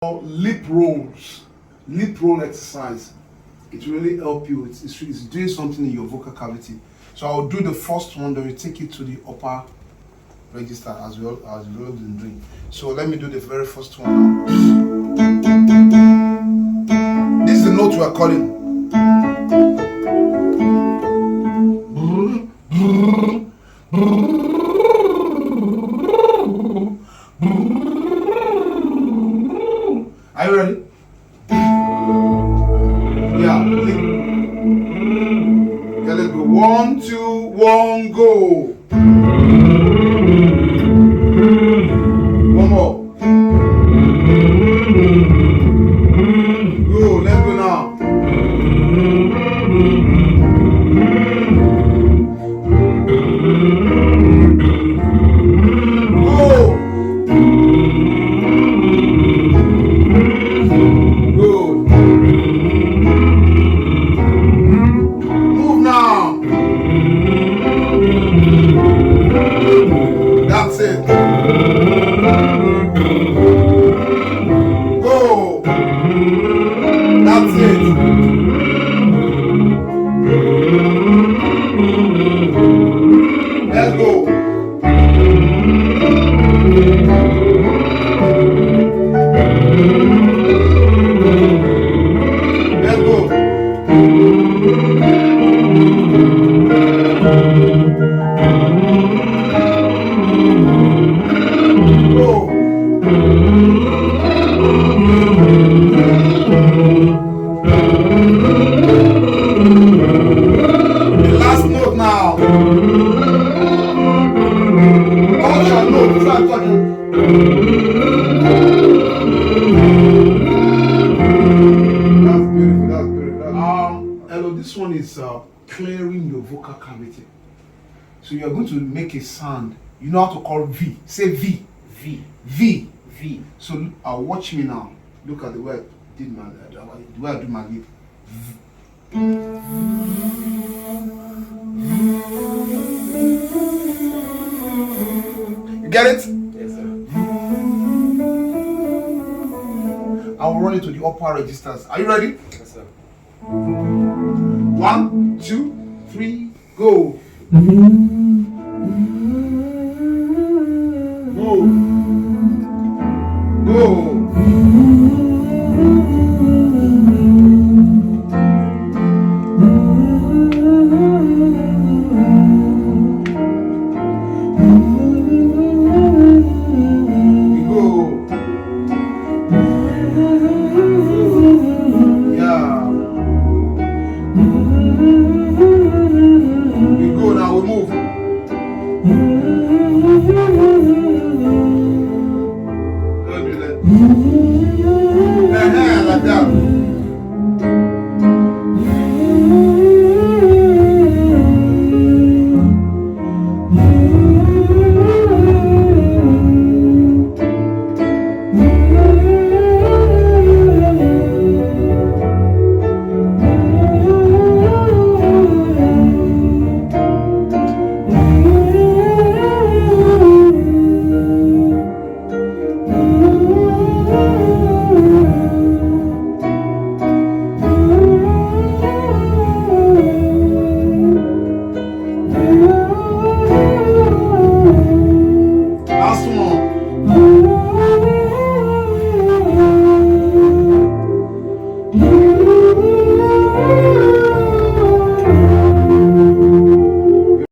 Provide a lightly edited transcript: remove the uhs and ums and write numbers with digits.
Lip rolls, lip roll exercise. It will really help you. It's doing something in your vocal cavity. So I'll do the first one, then we take it to the upper register as well as we've been doing. So let me do the very first one now. This is the note we are calling. Are you ready? Yeah. Okay, let's go. 1, 2, 1, go. One more. Go, let's go now. That's it. Go. That's it. Let's go. Let's go. The last note now. Touch your note. Try touching. That's beautiful. That's beautiful. Hello. This one is clearing your vocal cavity. So you are going to make a sound. You know how to call V. Say V. V. V. V. So watch me now. Look at the way I did my the way I do my lip. You get it? Yes, sir. I will run it to the upper registers. Are you ready? Yes, sir. 1, 2, 3, go. Go. Go. Good,